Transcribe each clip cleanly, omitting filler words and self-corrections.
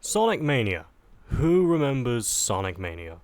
Sonic Mania. Who remembers Sonic Mania?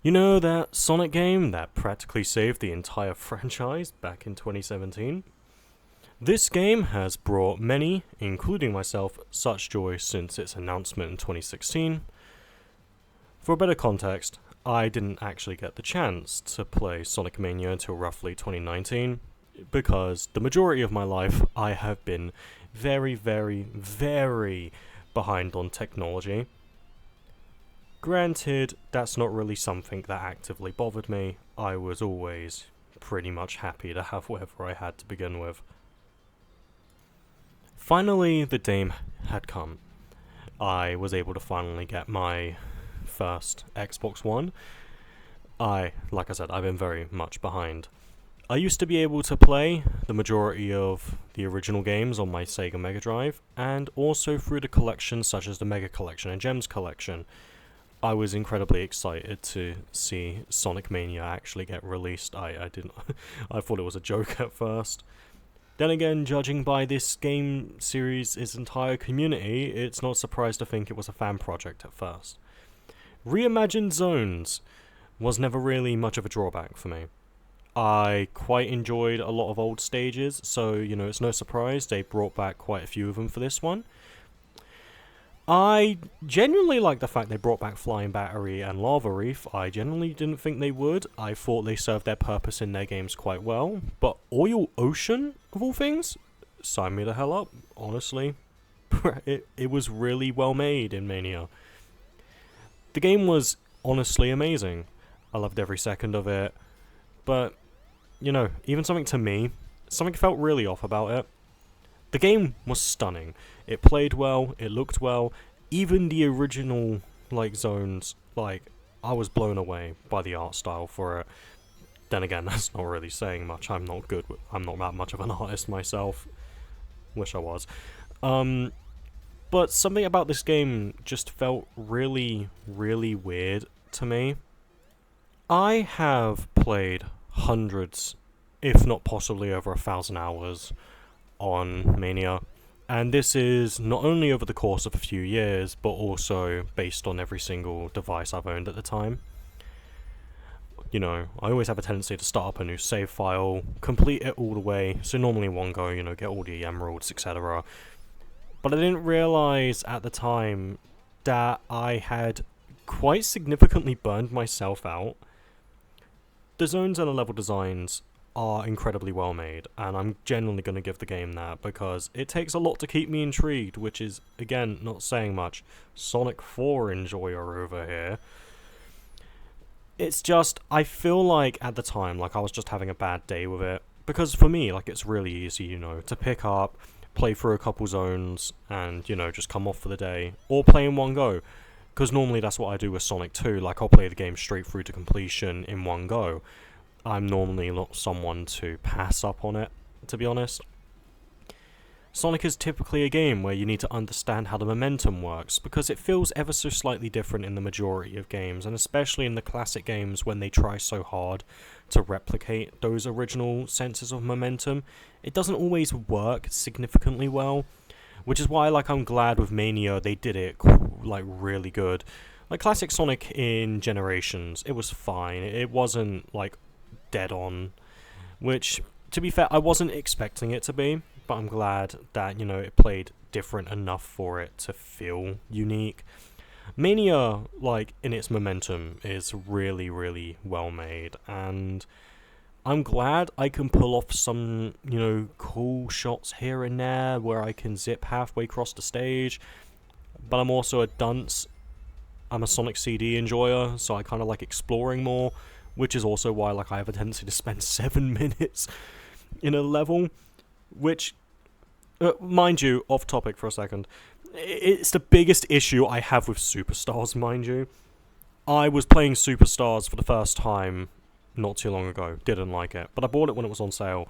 You know that Sonic game that practically saved the entire franchise back in 2017? This game has brought many, including myself, such joy since its announcement in 2016. For a better context, I didn't actually get the chance to play Sonic Mania until roughly 2019, because the majority of my life I have been very, very, very behind on technology. Granted, that's not really something that actively bothered me. I was always pretty much happy to have whatever I had to begin with. Finally, the day had come. I was able to finally get my first Xbox One. Like I said, I've been very much behind. I used to be able to play the majority of the original games on my Sega Mega Drive, and also through the collections such as the Mega Collection and Gems Collection. I was incredibly excited to see Sonic Mania actually get released. I didn't I thought it was a joke at first. Then again, judging by this game series' entire community, it's not surprised to think it was a fan project at first. Reimagined Zones was never really much of a drawback for me. I quite enjoyed a lot of old stages, so, it's no surprise they brought back quite a few of them for this one. I genuinely like the fact they brought back Flying Battery and Lava Reef. I genuinely didn't think they would. I thought they served their purpose in their games quite well. But Oil Ocean, of all things, sign me the hell up, honestly. It was really well made in Mania. The game was honestly amazing. I loved every second of it. But, even something felt really off about it. The game was stunning. It played well, it looked well. Even the original, zones, I was blown away by the art style for it. Then again, that's not really saying much. I'm not that much of an artist myself. Wish I was. But something about this game just felt really, really weird to me. I have played hundreds, if not possibly over 1,000 hours on Mania, and this is not only over the course of a few years, but also based on every single device I've owned at the time. I always have a tendency to start up a new save file, complete it all the way, so normally in one go, get all the emeralds, etc. But I didn't realise at the time that I had quite significantly burned myself out. The zones and the level designs are incredibly well made, and I'm genuinely going to give the game that, because it takes a lot to keep me intrigued, which is, again, not saying much. Sonic 4 enjoyer over here. It's just, I feel like at the time, I was just having a bad day with it, because for me, it's really easy, to pick up, play through a couple zones, and, just come off for the day, or play in one go, because normally that's what I do with Sonic 2, I'll play the game straight through to completion in one go. I'm normally not someone to pass up on it, to be honest. Sonic is typically a game where you need to understand how the momentum works, because it feels ever so slightly different in the majority of games, and especially in the classic games when they try so hard to replicate those original senses of momentum. It doesn't always work significantly well, which is why I'm glad with Mania they did it really good. Classic Sonic in Generations, it was fine. It wasn't dead on, which, to be fair, I wasn't expecting it to be, but I'm glad that, it played different enough for it to feel unique. Mania, in its momentum, is really, really well made, and I'm glad I can pull off some, cool shots here and there where I can zip halfway across the stage, but I'm also a dunce. I'm a Sonic CD enjoyer, so I kind of like exploring more, which is also why I have a tendency to spend 7 minutes in a level, which, mind you, off topic for a second, it's the biggest issue I have with Superstars, mind you. I was playing Superstars for the first time not too long ago, didn't like it, but I bought it when it was on sale,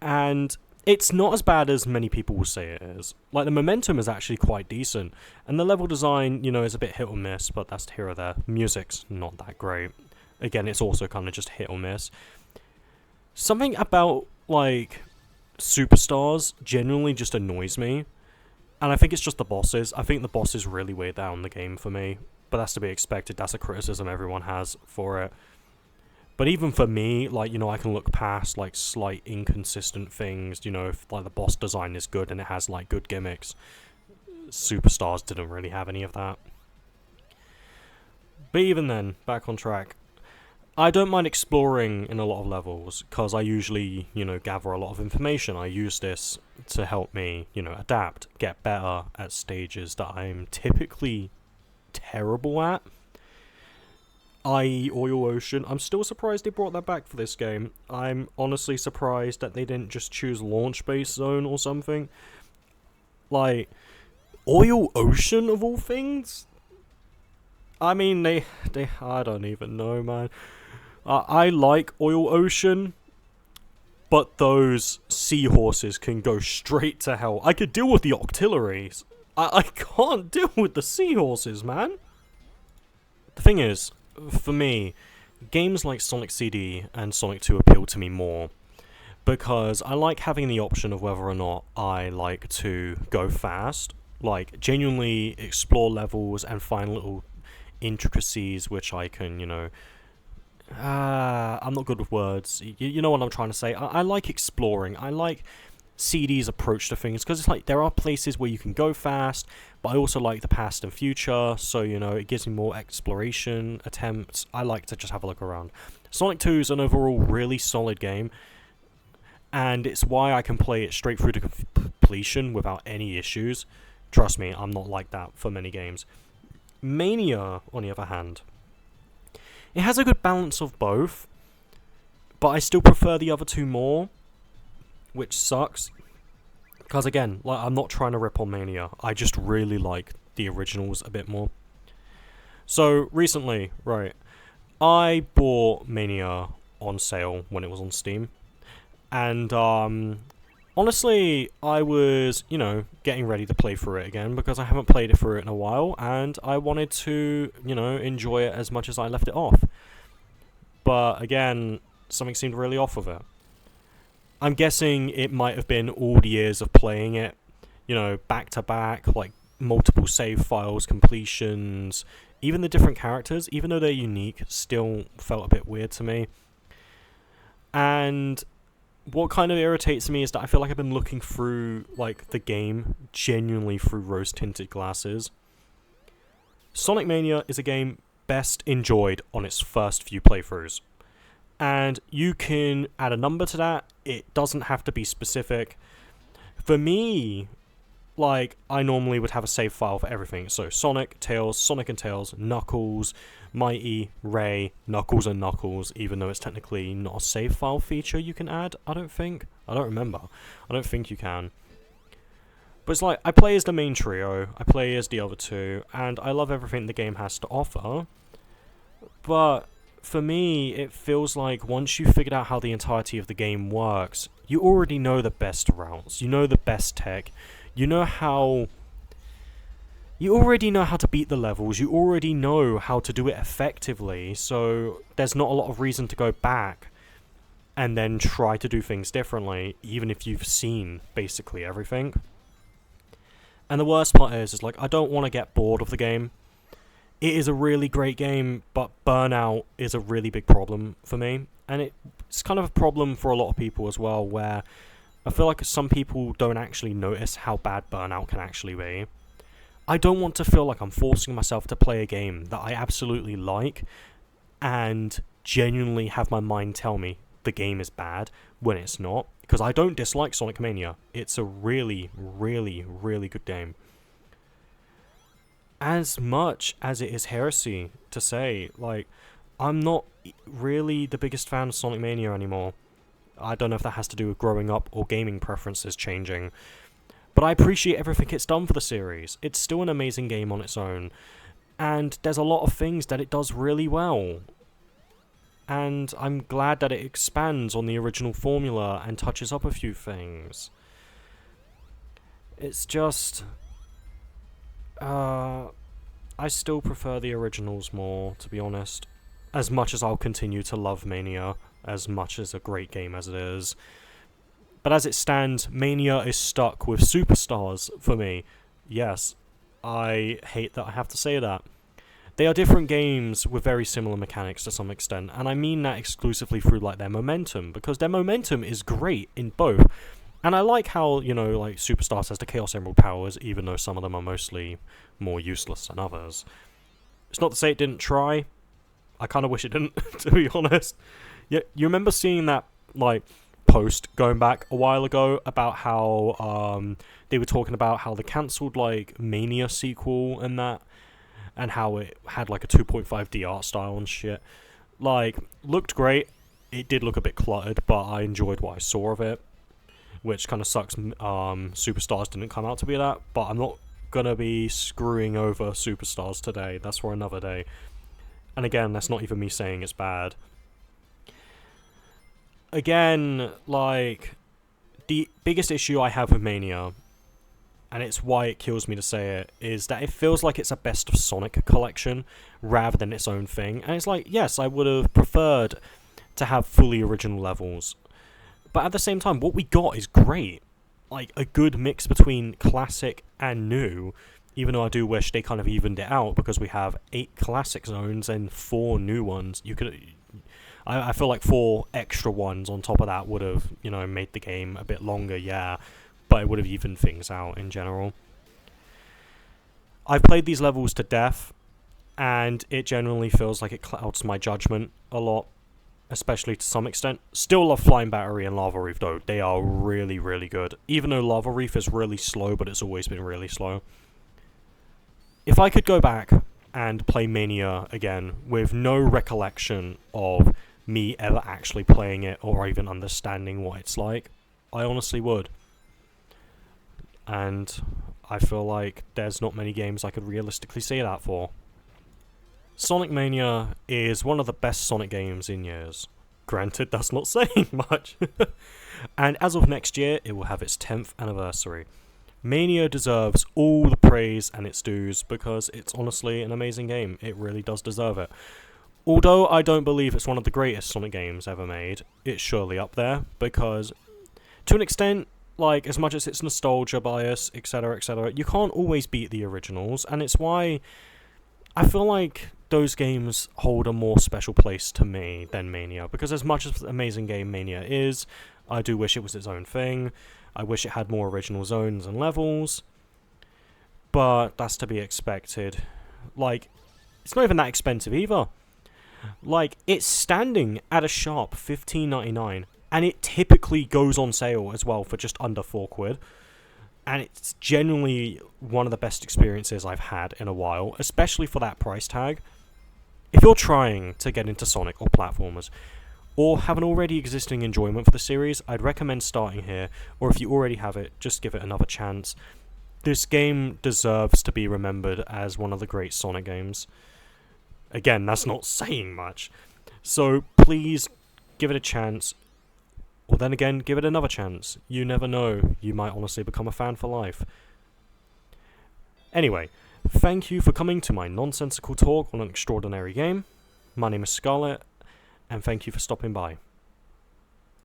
and it's not as bad as many people will say it is. The momentum is actually quite decent, and the level design, is a bit hit or miss, but that's here or there. Music's not that great. Again, it's also kind of just hit or miss. Something about, Superstars genuinely just annoys me, And I think it's just the bosses. I think the bosses really weigh down the game for me. But that's to be expected. That's a criticism everyone has for it. But even for me, like, I can look past, like, slight inconsistent things, if, like, the boss design is good and it has, like, good gimmicks. Superstars didn't really have any of that. But even then, back on track. I don't mind exploring in a lot of levels, because I usually, gather a lot of information. I use this to help me, adapt, get better at stages that I'm typically terrible at. I.e. Oil Ocean. I'm still surprised they brought that back for this game. I'm honestly surprised that they didn't just choose Launch-Based Zone or something. Like, Oil Ocean of all things? I mean, they I don't even know, man. I like Oil Ocean, but those seahorses can go straight to hell. I could deal with the octilleries. I can't deal with the seahorses, man. The thing is, for me, games like Sonic CD and Sonic 2 appeal to me more, because I like having the option of whether or not I like to go fast, like genuinely explore levels and find little intricacies which I can, I'm not good with words. You know what I'm trying to say. I like exploring. I like CD's approach to things, because it's like there are places where you can go fast, but I also like the past and future, so it gives me more exploration attempts. I like to just have a look around. Sonic 2 is an overall really solid game, and it's why I can play it straight through to completion without any issues. Trust me, I'm not like that for many games. Mania, on the other hand, it has a good balance of both, but I still prefer the other two more, which sucks, because again, like, I'm not trying to rip on Mania, I just really like the originals a bit more. So, recently, right, I bought Mania on sale when it was on Steam, and, honestly, I was, getting ready to play through it again, because I haven't played it through it in a while, and I wanted to, enjoy it as much as I left it off. But, again, something seemed really off with it. I'm guessing it might have been all the years of playing it, back to back, like multiple save files, completions, even the different characters, even though they're unique, still felt a bit weird to me. And what kind of irritates me is that I feel like I've been looking through, like, the game genuinely through rose-tinted glasses. Sonic Mania is a game best enjoyed on its first few playthroughs. And you can add a number to that. It doesn't have to be specific. For me, like, I normally would have a save file for everything. So Sonic, Tails, Sonic and Tails, Knuckles, Mighty, Ray, Knuckles and Knuckles, even though it's technically not a save file feature you can add, I don't think. I don't remember. I don't think you can. But it's like, I play as the main trio, I play as the other two, and I love everything the game has to offer. But for me, it feels like once you've figured out how the entirety of the game works, you already know the best routes, you know the best tech, you already know how to beat the levels, you already know how to do it effectively, so there's not a lot of reason to go back and then try to do things differently, even if you've seen basically everything. And the worst part is like, I don't want to get bored of the game. It is a really great game, but Burnout is a really big problem for me. And it's kind of a problem for a lot of people as well, where I feel like some people don't actually notice how bad Burnout can actually be. I don't want to feel like I'm forcing myself to play a game that I absolutely like and genuinely have my mind tell me the game is bad when it's not. Because I don't dislike Sonic Mania. It's a really, really, really good game. As much as it is heresy to say, like, I'm not really the biggest fan of Sonic Mania anymore. I don't know if that has to do with growing up or gaming preferences changing. But I appreciate everything it's done for the series. It's still an amazing game on its own. And there's a lot of things that it does really well. And I'm glad that it expands on the original formula and touches up a few things. It's just... I still prefer the originals more, to be honest. As much as I'll continue to love Mania, as much as a great game as it is. But as it stands, Mania is stuck with Superstars for me. Yes, I hate that I have to say that. They are different games with very similar mechanics to some extent, and I mean that exclusively through like their momentum, because their momentum is great in both. And I like how, like Superstars has the Chaos Emerald powers, even though some of them are mostly more useless than others. It's not to say it didn't try. I kind of wish it didn't, to be honest. Yeah, you remember seeing that, like, post going back a while ago about how they were talking about how the cancelled, like, Mania sequel and that, and how it had, like, a 2.5D art style and shit. Like, looked great. It did look a bit cluttered, but I enjoyed what I saw of it, which kind of sucks. Superstars didn't come out to be that, but I'm not gonna be screwing over Superstars today. That's for another day. And again, that's not even me saying it's bad. Again, like, the biggest issue I have with Mania, and it's why it kills me to say it, is that it feels like it's a best of Sonic collection rather than its own thing. And it's like, yes, I would have preferred to have fully original levels, but at the same time, what we got is great. Like, a good mix between classic and new, even though I do wish they kind of evened it out, because we have 8 classic zones and 4 new ones. I feel like 4 extra ones on top of that would have, made the game a bit longer, yeah, but it would have evened things out in general. I've played these levels to death, and it generally feels like it clouds my judgment a lot, especially to some extent. Still love Flying Battery and Lava Reef, though. They are really, really good. Even though Lava Reef is really slow, but it's always been really slow. If I could go back and play Mania again with no recollection of me ever actually playing it or even understanding what it's like, I honestly would. And I feel like there's not many games I could realistically say that for. Sonic Mania is one of the best Sonic games in years. Granted, that's not saying much. And as of next year, it will have its 10th anniversary. Mania deserves all the praise and its dues, because it's honestly an amazing game. It really does deserve it. Although I don't believe it's one of the greatest Sonic games ever made, it's surely up there, because to an extent, like, as much as it's nostalgia bias, etc., you can't always beat the originals, and it's why I feel like those games hold a more special place to me than Mania, because as much as an amazing game Mania is, I do wish it was its own thing. I wish it had more original zones and levels, but that's to be expected. Like, it's not even that expensive either. Like, it's standing at a sharp $15.99, and it typically goes on sale as well for just under £4. And it's genuinely one of the best experiences I've had in a while, especially for that price tag. If you're trying to get into Sonic or platformers, or have an already existing enjoyment for the series, I'd recommend starting here, or if you already have it, just give it another chance. This game deserves to be remembered as one of the great Sonic games. Again, that's not saying much. So please give it a chance, or then again, give it another chance. You never know, you might honestly become a fan for life. Anyway, thank you for coming to my nonsensical talk on an extraordinary game. My name is Scarlett, and thank you for stopping by.